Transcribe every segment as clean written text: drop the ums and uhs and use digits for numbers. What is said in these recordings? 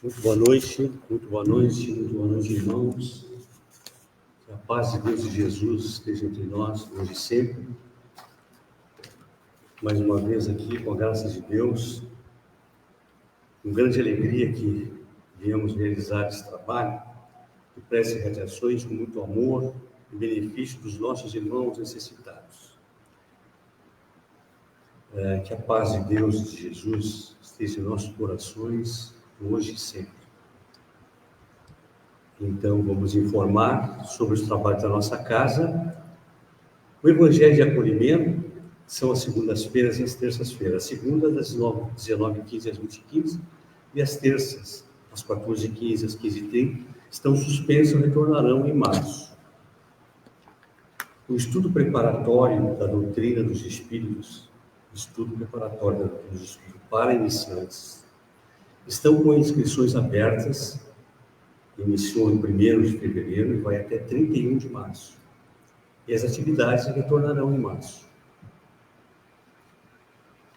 Muito boa noite, muito boa noite, muito boa noite, irmãos. Que a paz de Deus e Jesus esteja entre nós, hoje e sempre. Mais uma vez aqui, com a graça de Deus, com grande alegria que viemos realizar esse trabalho, que prece e radiações com muito amor e benefício dos nossos irmãos necessitados. Que a paz de Deus e de Jesus esteja em nossos corações, hoje e sempre. Então, vamos informar sobre os trabalhos da nossa casa. O Evangelho de Acolhimento são as segundas-feiras e as terças-feiras. A segunda, das 19h15 às 20h15, e as terças, às 14h15 às 15h30, estão suspensas e retornarão em março. O estudo preparatório da doutrina dos Espíritos, para iniciantes, estão com inscrições abertas. Iniciou em 1º de fevereiro e vai até 31 de março. E as atividades retornarão em março.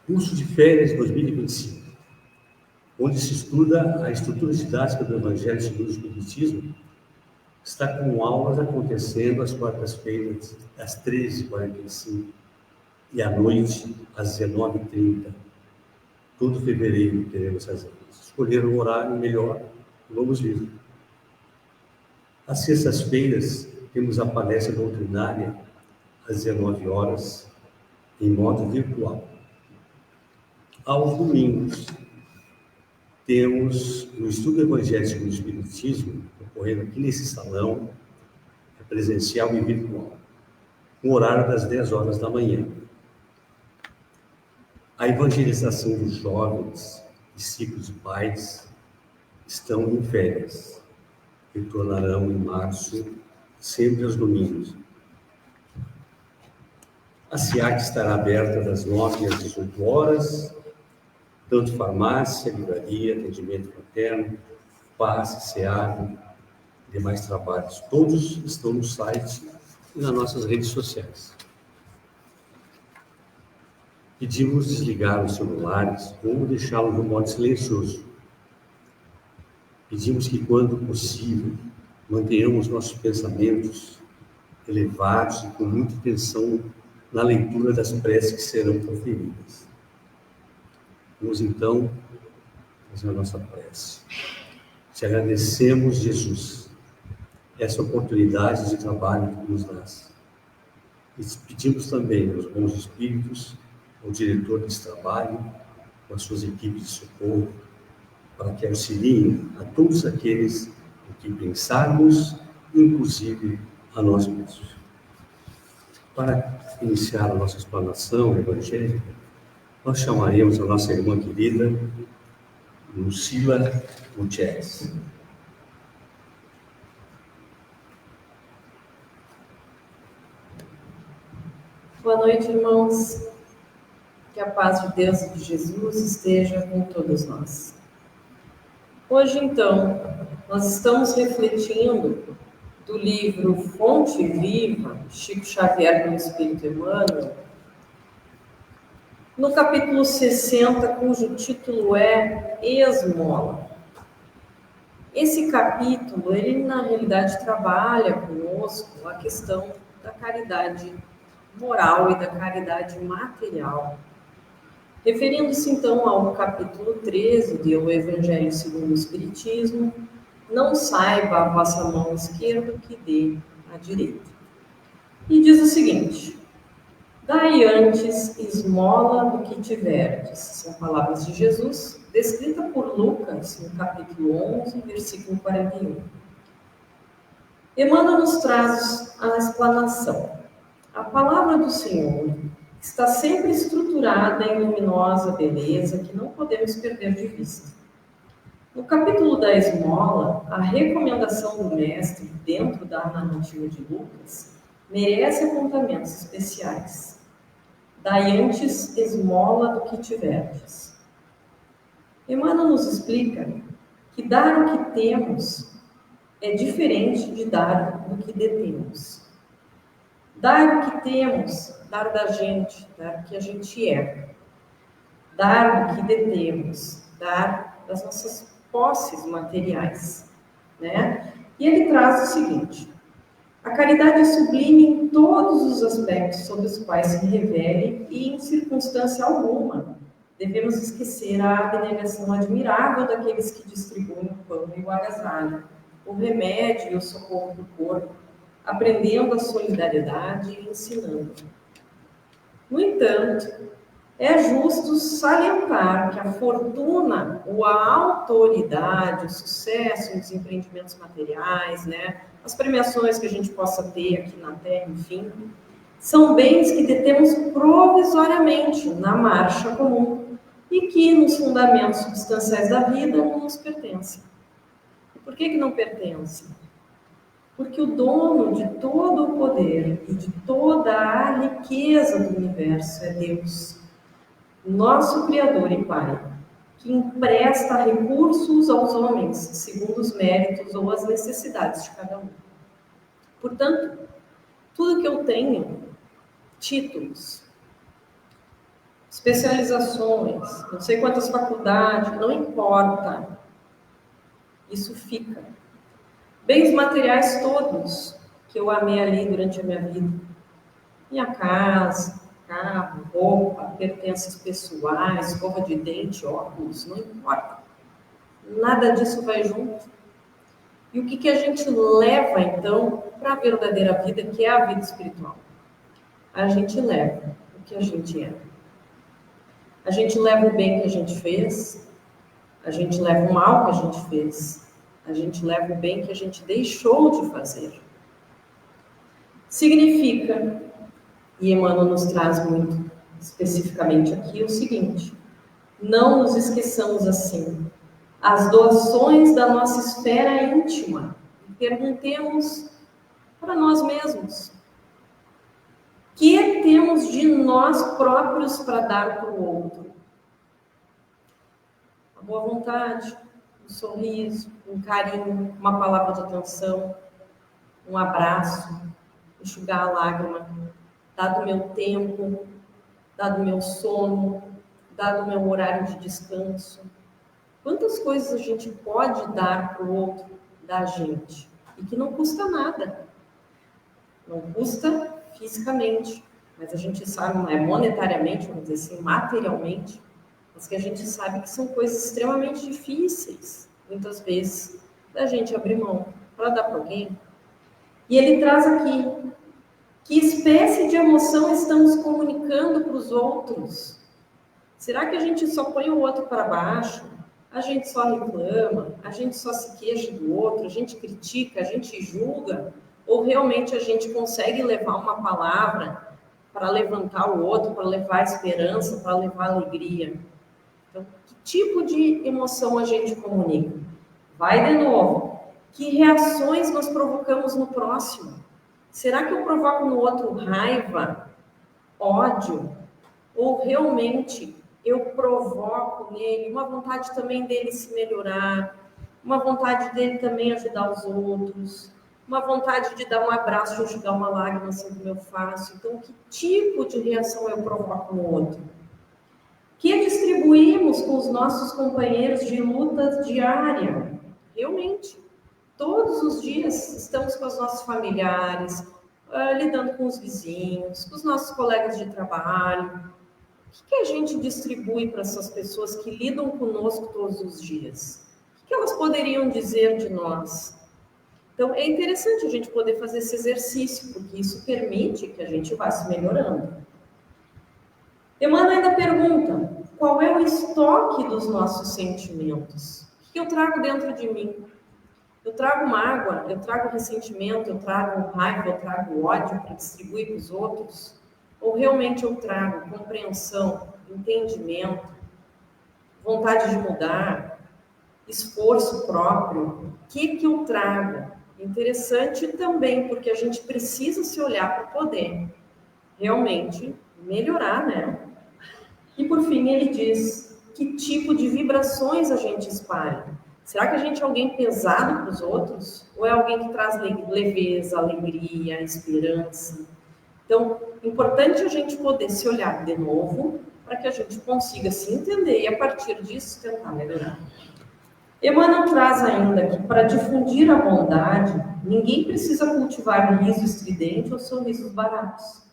Curso de férias 2025, onde se estuda a estrutura didática do Evangelho segundo o Espiritismo, está com aulas acontecendo às quartas-feiras, às 13h45 e à noite, às 19h30. Todo fevereiro teremos as aulas. Escolher um horário melhor, vamos ver. Às sextas-feiras, temos a palestra doutrinária às 19h, em modo virtual. Aos domingos, temos o estudo evangélico do Espiritismo, ocorrendo aqui nesse salão, presencial e virtual, com horário das 10h da manhã. A evangelização dos jovens e ciclos de pais estão em férias. Retornarão em março, sempre aos domingos. A SEAC estará aberta das 9h às 18h, tanto farmácia, livraria, atendimento fraterno, passe, SEAC, demais trabalhos. Todos estão no site e nas nossas redes sociais. Pedimos desligar os celulares ou deixá-los no modo silencioso. Pedimos que, quando possível, mantenhamos nossos pensamentos elevados e com muita atenção na leitura das preces que serão proferidas. Vamos, então, fazer a nossa prece. Te agradecemos, Jesus, essa oportunidade de trabalho que nos dás. E pedimos também aos bons espíritos, ao diretor desse trabalho, com as suas equipes de socorro, para que auxiliem a todos aqueles em que pensarmos, inclusive a nós mesmos. Para iniciar a nossa explanação evangélica, nós chamaremos a nossa irmã querida, Lucila Gutierrez. Boa noite, irmãos. Que a paz de Deus e de Jesus esteja com todos nós. Hoje, então, nós estamos refletindo do livro Fonte Viva, Chico Xavier pelo Espírito Emmanuel, no capítulo 60, cujo título é Esmola. Esse capítulo, ele na realidade trabalha conosco a questão da caridade moral e da caridade material. Referindo-se então ao capítulo 13 do Evangelho segundo o Espiritismo, não saiba a vossa mão esquerda o que dê à direita. E diz o seguinte: dai antes esmola do que tiverdes. São palavras de Jesus, descrita por Lucas, no capítulo 11, versículo 41. Emmanuel nos traz a explanação. A palavra do Senhor está sempre estruturada em luminosa beleza que não podemos perder de vista. No capítulo da esmola, a recomendação do Mestre, dentro da narrativa de Lucas, merece apontamentos especiais. Dai antes esmola do que tiverdes. Emmanuel nos explica que dar o que temos é diferente de dar o que detemos. Dar o que temos, dar da gente, dar o que a gente é. Dar o que detemos, dar das nossas posses materiais, né? E ele traz o seguinte: a caridade é sublime em todos os aspectos sobre os quais se revele e em circunstância alguma devemos esquecer a abnegação admirável daqueles que distribuem o pão e o agasalho, o remédio e o socorro do corpo, aprendendo a solidariedade e ensinando. No entanto, é justo salientar que a fortuna ou a autoridade, o sucesso nos empreendimentos materiais, né, as premiações que a gente possa ter aqui na Terra, enfim, são bens que detemos provisoriamente na marcha comum e que, nos fundamentos substanciais da vida, não nos pertencem. E por que não pertencem? Porque o dono de todo o poder e de toda a riqueza do universo é Deus, nosso Criador e Pai, que empresta recursos aos homens, segundo os méritos ou as necessidades de cada um. Portanto, tudo que eu tenho, títulos, especializações, não sei quantas faculdades, não importa, isso fica. Bens materiais todos que eu amei ali durante a minha vida, minha casa, carro, roupa, pertences pessoais, escova de dente, óculos, não importa. Nada disso vai junto. E o que a gente leva, então, para a verdadeira vida, que é a vida espiritual? A gente leva o que a gente é. A gente leva o bem que a gente fez, a gente leva o mal que a gente fez, a gente leva o bem que a gente deixou de fazer. Significa, e Emmanuel nos traz muito especificamente aqui, o seguinte: não nos esqueçamos assim as doações da nossa esfera íntima e perguntemos para nós mesmos: que temos de nós próprios para dar para o outro? Uma boa vontade, um sorriso, um carinho, uma palavra de atenção, um abraço, enxugar a lágrima, dado o meu tempo, dado o meu sono, dado o meu horário de descanso. Quantas coisas a gente pode dar para o outro da gente e que não custa nada. Não custa fisicamente, mas a gente sabe, não é monetariamente, vamos dizer assim, materialmente, mas que a gente sabe que são coisas extremamente difíceis, muitas vezes, da gente abrir mão para dar para alguém. E ele traz aqui: que espécie de emoção estamos comunicando para os outros? Será que a gente só põe o outro para baixo? A gente só reclama? A gente só se queixa do outro? A gente critica? A gente julga? Ou realmente a gente consegue levar uma palavra para levantar o outro, para levar esperança, para levar alegria? Então, que tipo de emoção a gente comunica? Vai de novo. Que reações nós provocamos no próximo? Será que eu provoco no outro raiva, ódio? Ou realmente eu provoco nele uma vontade também dele se melhorar, uma vontade dele também ajudar os outros, uma vontade de dar um abraço, de enxugar uma lágrima assim como eu faço? Então, que tipo de reação eu provoco no outro? Que distribuímos com os nossos companheiros de luta diária? Realmente, todos os dias estamos com os nossos familiares, lidando com os vizinhos, com os nossos colegas de trabalho. O que a gente distribui para essas pessoas que lidam conosco todos os dias? O que elas poderiam dizer de nós? Então, é interessante a gente poder fazer esse exercício, porque isso permite que a gente vá se melhorando. Emmanuel ainda pergunta: qual é o estoque dos nossos sentimentos? O que eu trago dentro de mim? Eu trago mágoa, eu trago ressentimento, eu trago raiva, eu trago ódio para distribuir para os outros? Ou realmente eu trago compreensão, entendimento, vontade de mudar, esforço próprio? O que eu trago? Interessante também, porque a gente precisa se olhar para poder realmente melhorar, né? E por fim ele diz: que tipo de vibrações a gente espalha? Será que a gente é alguém pesado para os outros? Ou é alguém que traz leveza, alegria, esperança? Então, é importante a gente poder se olhar de novo para que a gente consiga se entender e, a partir disso, tentar melhorar. Emmanuel traz ainda que, para difundir a bondade, ninguém precisa cultivar riso estridente ou sorrisos baratos.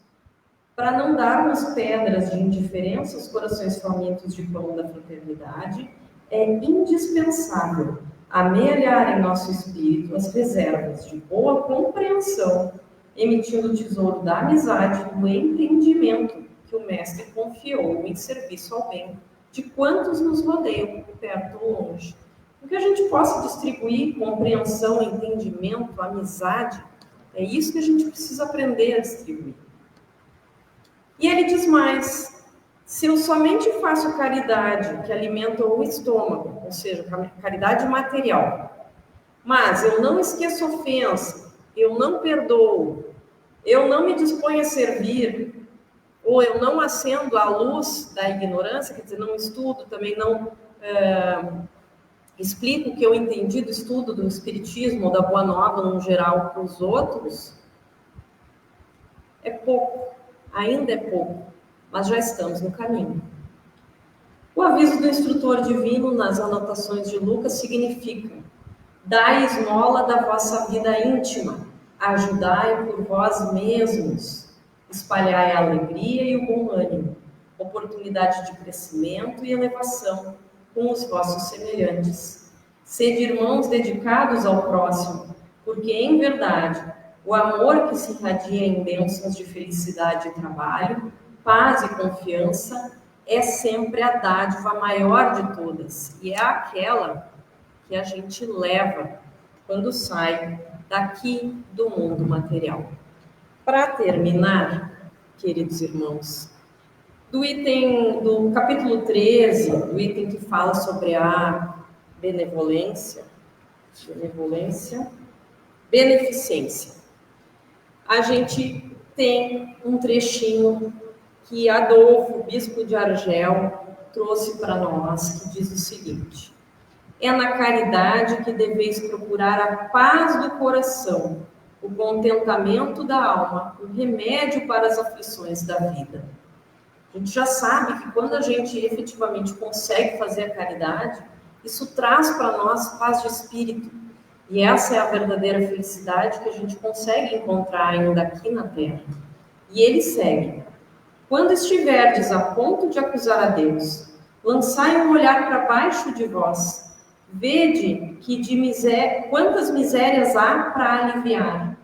Para não darmos pedras de indiferença aos corações famintos de pão da fraternidade, é indispensável amealhar em nosso espírito as reservas de boa compreensão, emitindo o tesouro da amizade e do entendimento que o Mestre confiou em serviço ao bem de quantos nos rodeiam, perto ou longe. Que a gente possa distribuir compreensão, entendimento, amizade, é isso que a gente precisa aprender a distribuir. E ele diz mais: se eu somente faço caridade que alimenta o estômago, ou seja, caridade material, mas eu não esqueço ofensa, eu não perdoo, eu não me disponho a servir, ou eu não acendo a luz da ignorância, quer dizer, não estudo, também não explico o que eu entendi do estudo do Espiritismo ou da Boa Nova no geral para os outros, é pouco, ainda é pouco, mas já estamos no caminho. O aviso do instrutor divino nas anotações de Lucas significa: dai esmola da vossa vida íntima, ajudai por vós mesmos, espalhai a alegria e o bom ânimo, oportunidade de crescimento e elevação com os vossos semelhantes. Sede irmãos dedicados ao próximo, porque em verdade o amor que se irradia em bênçãos de felicidade e trabalho, paz e confiança é sempre a dádiva maior de todas e é aquela que a gente leva quando sai daqui do mundo material. Para terminar, queridos irmãos, do capítulo 13, do item que fala sobre a beneficência, a gente tem um trechinho que Adolfo, bispo de Argel, trouxe para nós, que diz o seguinte: é na caridade que deveis procurar a paz do coração, o contentamento da alma, o remédio para as aflições da vida. A gente já sabe que quando a gente efetivamente consegue fazer a caridade, isso traz para nós paz de espírito. E essa é a verdadeira felicidade que a gente consegue encontrar ainda aqui na Terra. E ele segue: quando estiverdes a ponto de acusar a Deus, lançai um olhar para baixo de vós, vede que quantas misérias há para aliviar,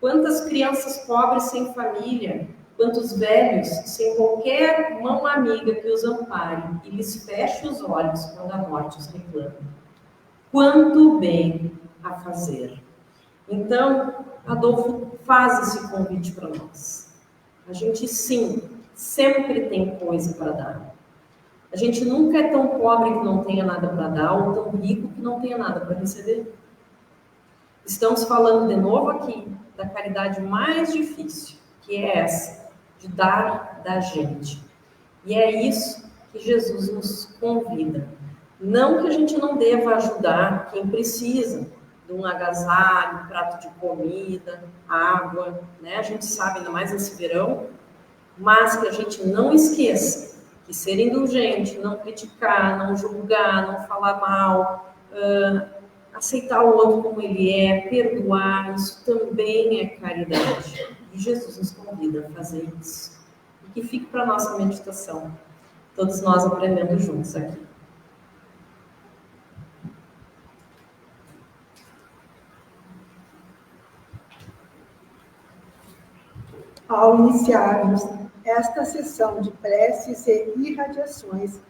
quantas crianças pobres sem família, quantos velhos sem qualquer mão amiga que os ampare e lhes feche os olhos quando a morte os reclama. Quanto bem a fazer. Então, Adolfo faz esse convite para nós. A gente, sim, sempre tem coisa para dar. A gente nunca é tão pobre que não tenha nada para dar, ou tão rico que não tenha nada para receber. Estamos falando de novo aqui da caridade mais difícil, que é essa, de dar da gente. E é isso que Jesus nos convida. Não que a gente não deva ajudar quem precisa de um agasalho, um prato de comida, água, né? A gente sabe, ainda mais nesse verão, mas que a gente não esqueça que ser indulgente, não criticar, não julgar, não falar mal, aceitar o outro como ele é, perdoar, isso também é caridade. E Jesus nos convida a fazer isso. E que fique para a nossa meditação. Todos nós aprendendo juntos aqui. Ao iniciarmos esta sessão de preces e irradiações,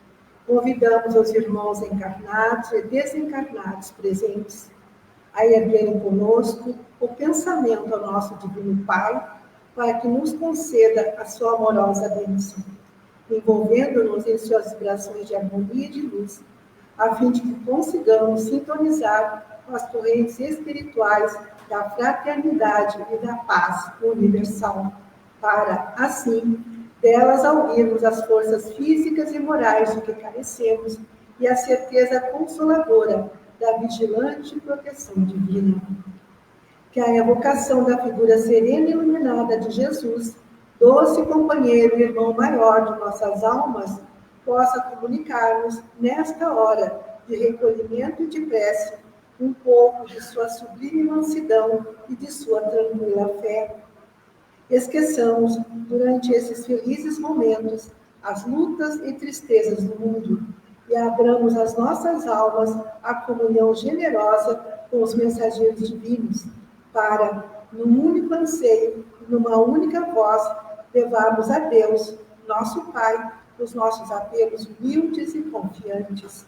convidamos os irmãos encarnados e desencarnados presentes a erguerem conosco o pensamento ao nosso Divino Pai, para que nos conceda a sua amorosa bênção, envolvendo-nos em suas vibrações de harmonia e de luz, a fim de que consigamos sintonizar com as correntes espirituais da fraternidade e da paz universal, para, assim, delas aurirmos as forças físicas e morais de que carecemos e a certeza consoladora da vigilante proteção divina. Que a evocação da figura serena e iluminada de Jesus, doce companheiro e irmão maior de nossas almas, possa comunicar-nos, nesta hora, de recolhimento e de prece, um pouco de sua sublime mansidão e de sua tranquila fé. Esqueçamos, durante esses felizes momentos, as lutas e tristezas do mundo e abramos as nossas almas à comunhão generosa com os mensageiros divinos, para, num único anseio, numa única voz, levarmos a Deus, nosso Pai, os nossos apelos humildes e confiantes.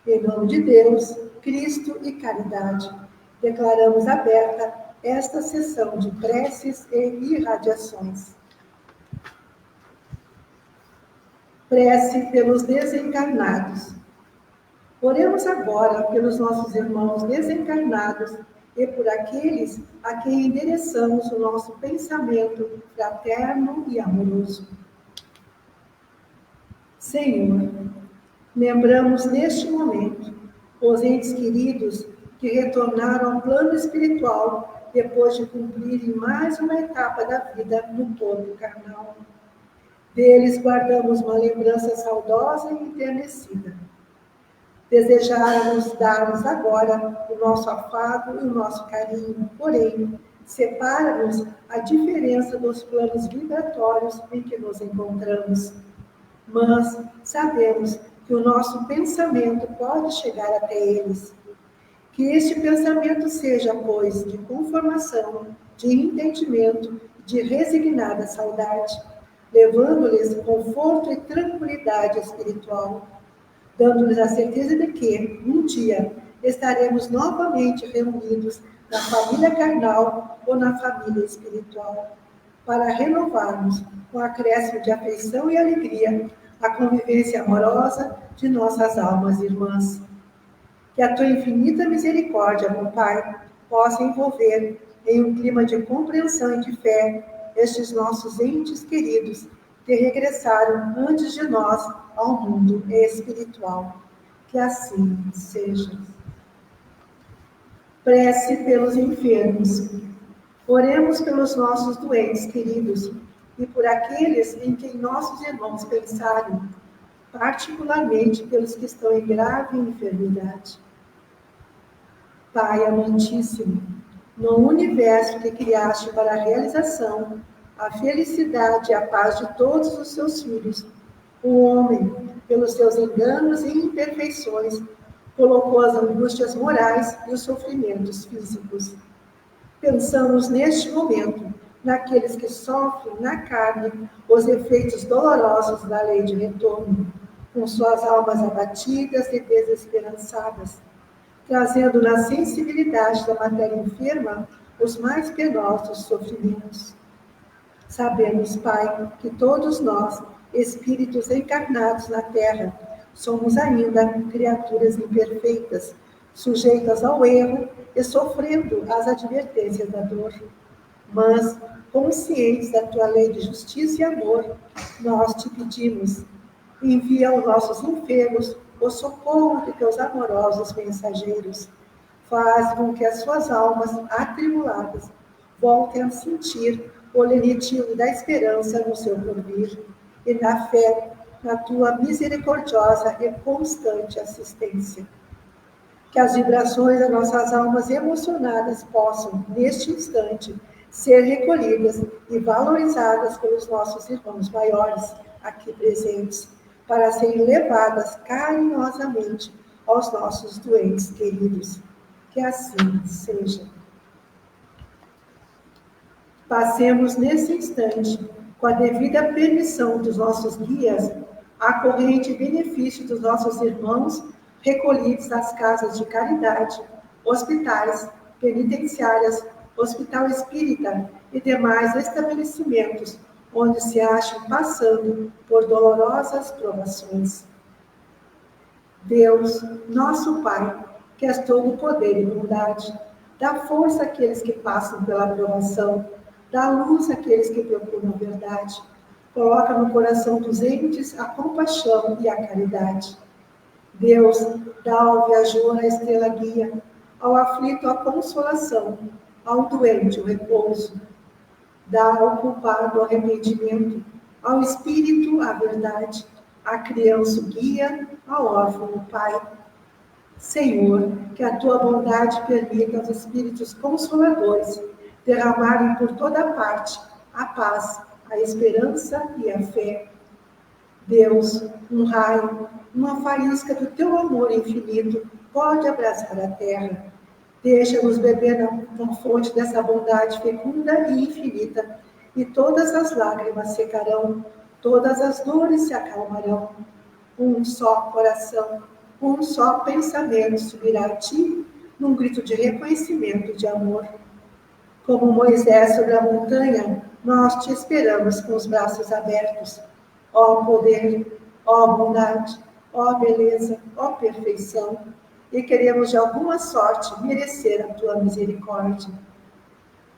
Em nome de Deus, Cristo e caridade, declaramos aberta esta sessão de preces e irradiações. Prece pelos desencarnados. Oremos agora pelos nossos irmãos desencarnados e por aqueles a quem endereçamos o nosso pensamento fraterno e amoroso. Senhor, lembramos neste momento os entes queridos que retornaram ao plano espiritual depois de cumprirem mais uma etapa da vida no corpo carnal. Deles guardamos uma lembrança saudosa e enternecida. Desejáramos dar-nos agora o nosso afago e o nosso carinho, porém, separa-nos a diferença dos planos vibratórios em que nos encontramos. Mas sabemos que o nosso pensamento pode chegar até eles. Que este pensamento seja, pois, de conformação, de entendimento, de resignada saudade, levando-lhes conforto e tranquilidade espiritual, dando-lhes a certeza de que, um dia, estaremos novamente reunidos na família carnal ou na família espiritual, para renovarmos, com acréscimo de afeição e alegria, a convivência amorosa de nossas almas irmãs. Que a tua infinita misericórdia, meu Pai, possa envolver em um clima de compreensão e de fé estes nossos entes queridos que regressaram antes de nós ao mundo espiritual. Que assim seja. Prece pelos enfermos. Oremos pelos nossos doentes queridos e por aqueles em quem nossos irmãos pensarem, particularmente pelos que estão em grave enfermidade. Pai amantíssimo, no universo que criaste para a realização, a felicidade e a paz de todos os seus filhos, o homem, pelos seus enganos e imperfeições, colocou as angústias morais e os sofrimentos físicos. Pensamos neste momento naqueles que sofrem na carne os efeitos dolorosos da lei de retorno, com suas almas abatidas e desesperançadas, trazendo na sensibilidade da matéria enferma os mais penosos sofrimentos. Sabemos, Pai, que todos nós, espíritos encarnados na Terra, somos ainda criaturas imperfeitas, sujeitas ao erro e sofrendo as advertências da dor. Mas, conscientes da tua lei de justiça e amor, nós te pedimos, envia aos nossos enfermos o socorro de teus amorosos mensageiros. Faz com que as suas almas atribuladas voltem a sentir o lenitivo da esperança no seu porvir e na fé na tua misericordiosa e constante assistência. Que as vibrações das nossas almas emocionadas possam, neste instante, ser recolhidas e valorizadas pelos nossos irmãos maiores aqui presentes, para serem levadas carinhosamente aos nossos doentes queridos. Que assim seja. Passemos nesse instante, com a devida permissão dos nossos guias, a corrente benefício dos nossos irmãos recolhidos às casas de caridade, hospitais, penitenciárias, hospital espírita e demais estabelecimentos onde se acham passando por dolorosas provações. Deus, nosso Pai, que és todo poder e bondade, dá força àqueles que passam pela provação, dá luz àqueles que procuram a verdade, coloca no coração dos entes a compaixão e a caridade. Deus, dá ao viajor a estrela guia, ao aflito a consolação, ao doente o repouso. Dá ao culpado o arrependimento, ao espírito a verdade, à criança o guia, ao órfão o pai. Senhor, que a tua bondade permita aos Espíritos Consoladores derramarem por toda parte a paz, a esperança e a fé. Deus, um raio, uma faísca do teu amor infinito pode abraçar a terra. Deixa-nos beber na fonte dessa bondade fecunda e infinita, e todas as lágrimas secarão, todas as dores se acalmarão. Um só coração, um só pensamento subirá a ti, num grito de reconhecimento e de amor. Como Moisés sobre a montanha, nós te esperamos com os braços abertos. Ó poder, ó bondade, ó beleza, ó perfeição, e queremos de alguma sorte merecer a tua misericórdia.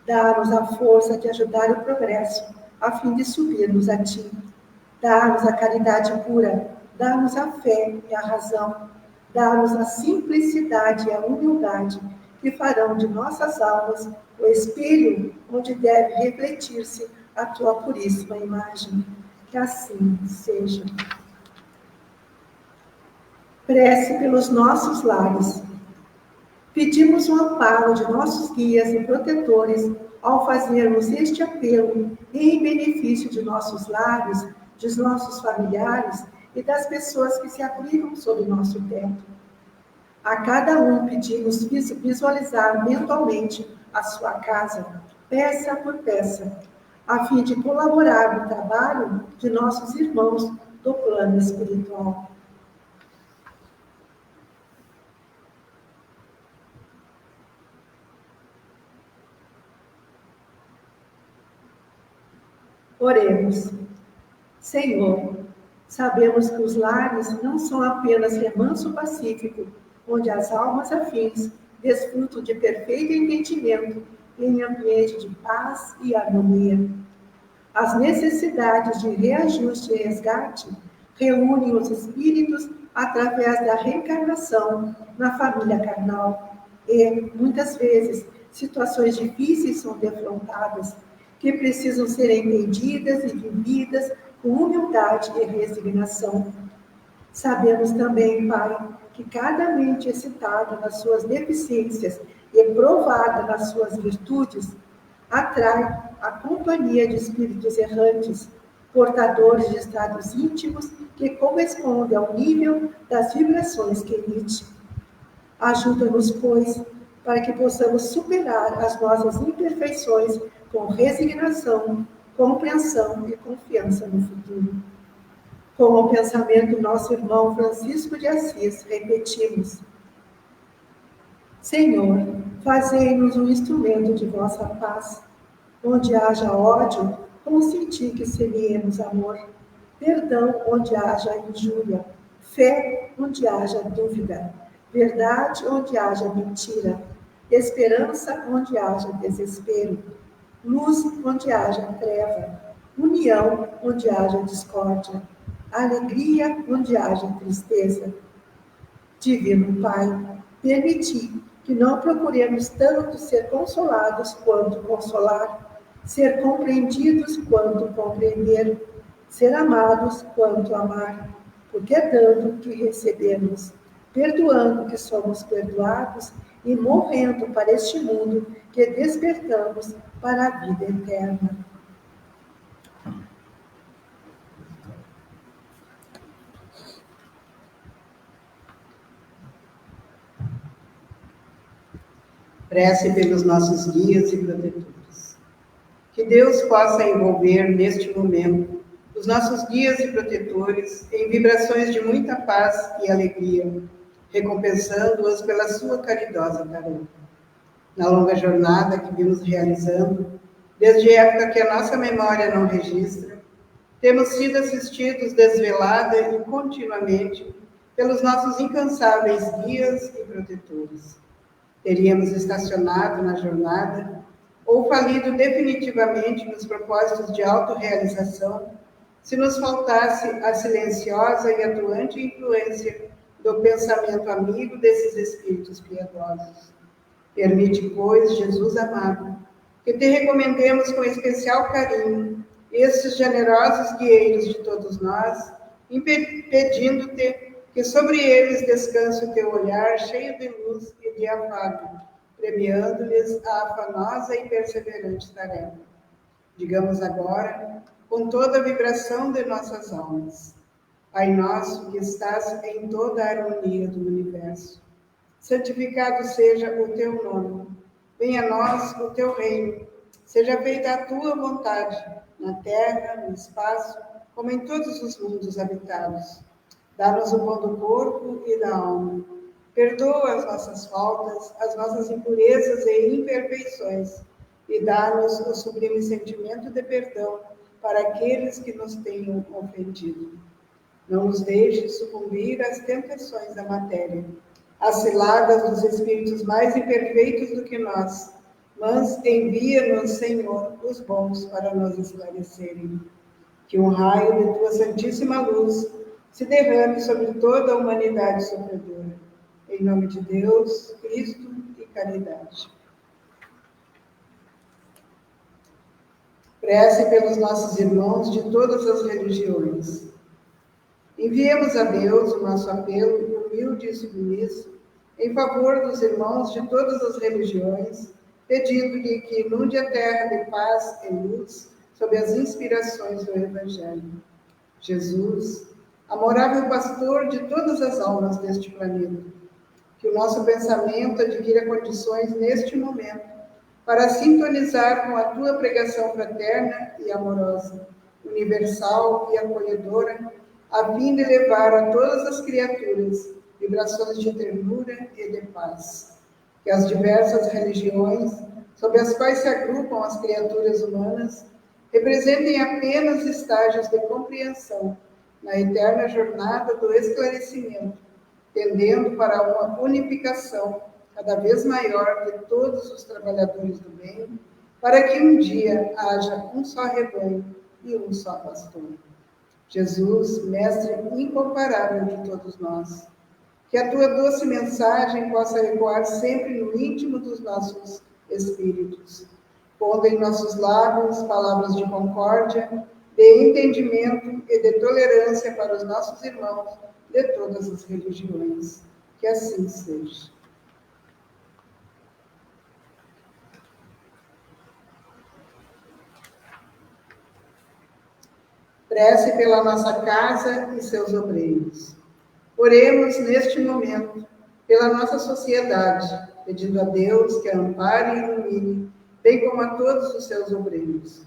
Dá-nos a força de ajudar o progresso, a fim de subirmos a ti. Dá-nos a caridade pura, dá-nos a fé e a razão, dá-nos a simplicidade e a humildade, que farão de nossas almas o espelho onde deve refletir-se a tua puríssima imagem. Que assim seja. Prece pelos nossos lares. Pedimos o amparo de nossos guias e protetores ao fazermos este apelo em benefício de nossos lares, de nossos familiares e das pessoas que se abrigam sob nosso teto. A cada um pedimos visualizar mentalmente a sua casa, peça por peça, a fim de colaborar no trabalho de nossos irmãos do plano espiritual. Oremos. Senhor, sabemos que os lares não são apenas remanso pacífico, onde as almas afins desfrutam de perfeito entendimento em ambiente de paz e harmonia. As necessidades de reajuste e resgate reúnem os espíritos através da reencarnação na família carnal e, muitas vezes, situações difíceis são defrontadas, que precisam ser entendidas e vividas com humildade e resignação. Sabemos também, Pai, que cada mente excitada nas suas deficiências e provada nas suas virtudes atrai a companhia de espíritos errantes, portadores de estados íntimos que correspondem ao nível das vibrações que emite. Ajuda-nos, pois, para que possamos superar as nossas imperfeições com resignação, compreensão e confiança no futuro. Com o pensamento do nosso irmão Francisco de Assis, repetimos: Senhor, fazei-nos um instrumento de vossa paz. Onde haja ódio, consenti que semeemos amor. Perdão onde haja injúria. Fé onde haja dúvida. Verdade onde haja mentira. Esperança onde haja desespero. Luz onde haja treva. União onde haja discórdia. Alegria onde haja tristeza. Divino Pai, permiti que não procuremos tanto ser consolados quanto consolar, ser compreendidos quanto compreender, ser amados quanto amar, porque é dando que recebemos, perdoando que somos perdoados e morrendo para este mundo que despertamos para a vida eterna. Prece pelos nossos guias e protetores. Que Deus possa envolver neste momento os nossos guias e protetores em vibrações de muita paz e alegria, recompensando-os pela sua caridosa tarefa. Na longa jornada que vimos realizando, desde a época que a nossa memória não registra, temos sido assistidos desvelada e continuamente pelos nossos incansáveis guias e protetores. Teríamos estacionado na jornada ou falido definitivamente nos propósitos de autorrealização se nos faltasse a silenciosa e atuante influência do pensamento amigo desses espíritos piedosos. Permite, pois, Jesus amado, que te recomendemos com especial carinho estes generosos guieiros de todos nós, pedindo-te que sobre eles descanse o teu olhar cheio de luz e de afago, premiando-lhes a afanosa e perseverante tarefa. Digamos agora, com toda a vibração de nossas almas: Pai nosso que estás em toda a harmonia do universo, santificado seja o teu nome. Venha a nós o teu reino. Seja feita a tua vontade, na terra, no espaço, como em todos os mundos habitados. Dá-nos o pão do corpo e da alma. Perdoa as nossas faltas, as nossas impurezas e imperfeições, e dá-nos o sublime sentimento de perdão para aqueles que nos tenham ofendido. Não nos deixes sucumbir às tentações da matéria, às ciladas dos espíritos mais imperfeitos do que nós, mas envia-nos, Senhor, os bons para nos esclarecerem. Que um raio de tua santíssima luz se derrame sobre toda a humanidade sofredora. Em nome de Deus, Cristo e caridade. Prece pelos nossos irmãos de todas as religiões. Enviemos a Deus o nosso apelo humilde e submisso em favor dos irmãos de todas as religiões, pedindo-lhe que inunde a terra de paz e luz sob as inspirações do Evangelho. Jesus, amorável pastor de todas as almas deste planeta, que o nosso pensamento adquira condições neste momento para sintonizar com a tua pregação fraterna e amorosa, universal e acolhedora, a fim de levar a todas as criaturas vibrações de ternura e de paz. Que as diversas religiões, sob as quais se agrupam as criaturas humanas, representem apenas estágios de compreensão na eterna jornada do esclarecimento, tendendo para uma unificação cada vez maior de todos os trabalhadores do bem, para que um dia haja um só rebanho e um só pastor. Jesus, Mestre incomparável de todos nós, que a tua doce mensagem possa ecoar sempre no íntimo dos nossos espíritos, pondo em nossos lábios palavras de concórdia, de entendimento e de tolerância para os nossos irmãos de todas as religiões. Que assim seja. Prece pela nossa casa e seus obreiros. Oremos neste momento pela nossa sociedade, pedindo a Deus que a ampare e ilumine, bem como a todos os seus obreiros.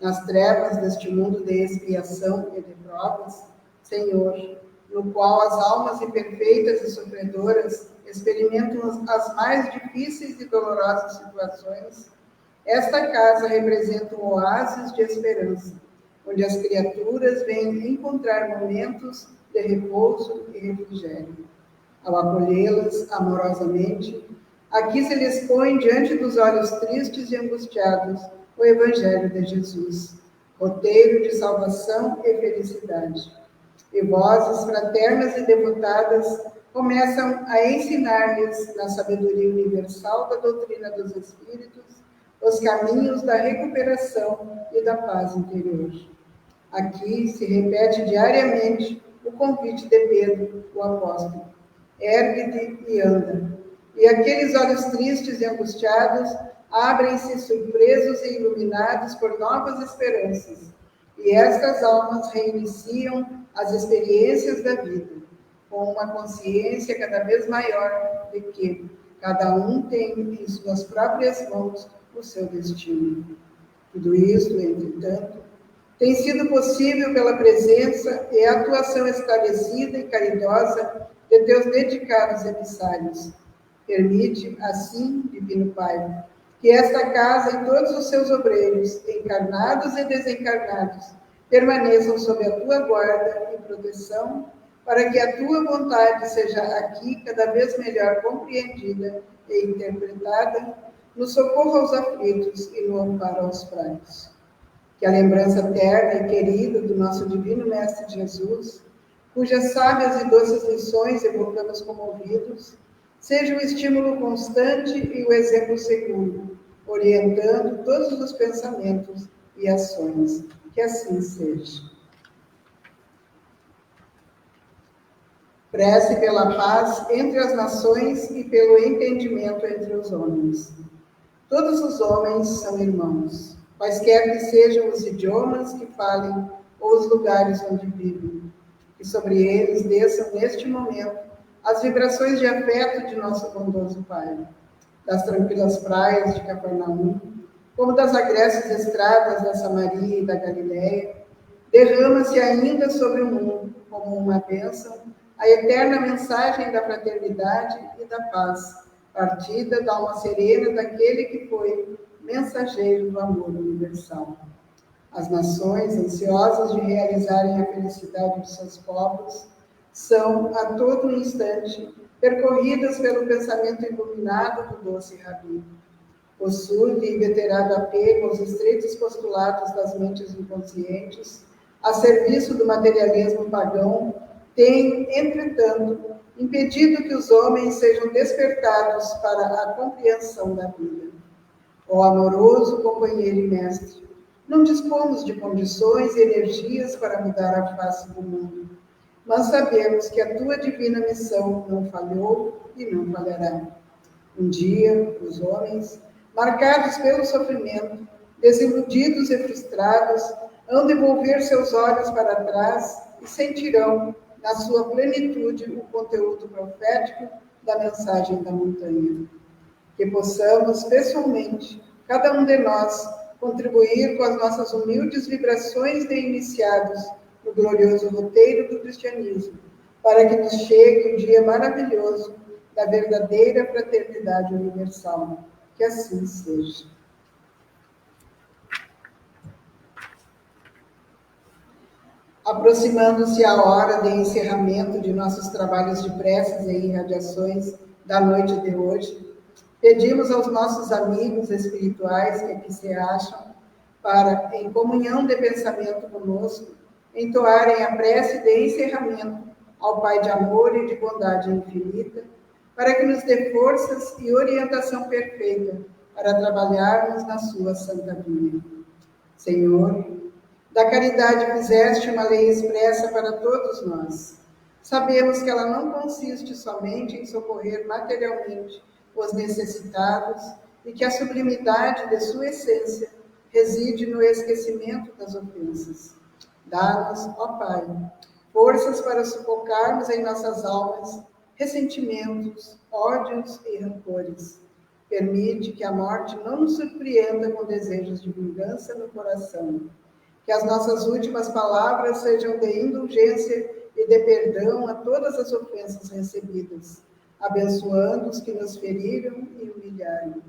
Nas trevas deste mundo de expiação e de provas, Senhor, no qual as almas imperfeitas e sofredoras experimentam as mais difíceis e dolorosas situações, esta casa representa um oásis de esperança, onde as criaturas vêm encontrar momentos de repouso e refrigério. Ao acolhê-las amorosamente, aqui se lhes põe diante dos olhos tristes e angustiados o Evangelho de Jesus, roteiro de salvação e felicidade. E vozes fraternas e devotadas começam a ensinar-lhes, na sabedoria universal da doutrina dos Espíritos, os caminhos da recuperação e da paz interior. Aqui se repete diariamente o convite de Pedro, o apóstolo: ergue-te e anda. E aqueles olhos tristes e angustiados abrem-se surpresos e iluminados por novas esperanças. E estas almas reiniciam as experiências da vida, com uma consciência cada vez maior de que cada um tem em suas próprias mãos o seu destino. Tudo isso, entretanto, tem sido possível pela presença e atuação esclarecida e caridosa de teus dedicados emissários. Permite, assim, Divino Pai, que esta casa e todos os seus obreiros, encarnados e desencarnados, permaneçam sob a tua guarda e proteção, para que a tua vontade seja aqui cada vez melhor compreendida e interpretada, no socorro aos aflitos e no amparo aos fracos. Que a lembrança terna e querida do nosso Divino Mestre Jesus, cujas sábias e doces lições evocamos comovidos, seja o estímulo constante e o exemplo seguro, orientando todos os pensamentos e ações. Que assim seja. Prece pela paz entre as nações e pelo entendimento entre os homens. Todos os homens são irmãos, quaisquer que sejam os idiomas que falem ou os lugares onde vivem. Que sobre eles desçam neste momento as vibrações de afeto de nosso bondoso Pai, das tranquilas praias de Cafarnaum, como das agrestes estradas da Samaria e da Galiléia, derrama-se ainda sobre o mundo, como uma bênção, a eterna mensagem da fraternidade e da paz, partida da alma serena daquele que foi mensageiro do amor universal. As nações, ansiosas de realizarem a felicidade de seus povos, são, a todo instante, percorridas pelo pensamento iluminado do doce Rabi. Possuo e inveterado apego aos estreitos postulados das mentes inconscientes, a serviço do materialismo pagão, tem, entretanto, impedido que os homens sejam despertados para a compreensão da vida. Ó amoroso companheiro e mestre, não dispomos de condições e energias para mudar a face do mundo, mas sabemos que a tua divina missão não falhou e não falhará. Um dia, os homens, marcados pelo sofrimento, desiludidos e frustrados, hão de volver seus olhos para trás e sentirão, na sua plenitude, o conteúdo profético da mensagem da montanha. Que possamos, pessoalmente, cada um de nós, contribuir com as nossas humildes vibrações de iniciados no glorioso roteiro do cristianismo, para que nos chegue o dia maravilhoso da verdadeira fraternidade universal. Que assim seja. Aproximando-se a hora de encerramento de nossos trabalhos de preces e irradiações da noite de hoje, pedimos aos nossos amigos espirituais que aqui se acham para, em comunhão de pensamento conosco, entoarem a prece de encerramento ao Pai de amor e de bondade infinita, para que nos dê forças e orientação perfeita para trabalharmos na sua santa vinha. Senhor, da caridade fizeste uma lei expressa para todos nós. Sabemos que ela não consiste somente em socorrer materialmente os necessitados e que a sublimidade de sua essência reside no esquecimento das ofensas. Dá-nos, ó Pai, forças para sufocarmos em nossas almas ressentimentos, ódios e rancores. Permite que a morte não nos surpreenda com desejos de vingança no coração. Que as nossas últimas palavras sejam de indulgência e de perdão a todas as ofensas recebidas, abençoando os que nos feriram e humilharam.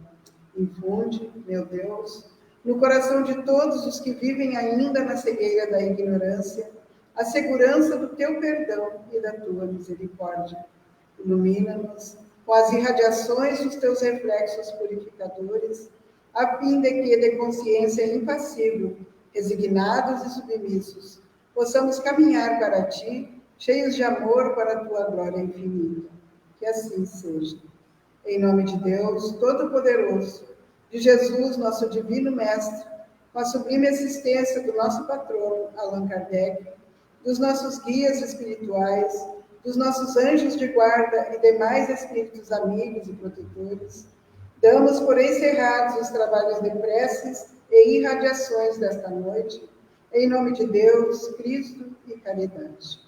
Infunde, meu Deus, no coração de todos os que vivem ainda na cegueira da ignorância, a segurança do teu perdão e da tua misericórdia. Ilumina-nos com as irradiações dos teus reflexos purificadores, a fim de que, de consciência impassível, resignados e submissos, possamos caminhar para ti, cheios de amor para a tua glória infinita. Que assim seja. Em nome de Deus Todo-Poderoso, de Jesus, nosso Divino Mestre, com a sublime assistência do nosso patrono, Allan Kardec, dos nossos guias espirituais, dos nossos anjos de guarda e demais espíritos amigos e protetores, damos por encerrados os trabalhos de preces e irradiações desta noite, em nome de Deus, Cristo e caridade.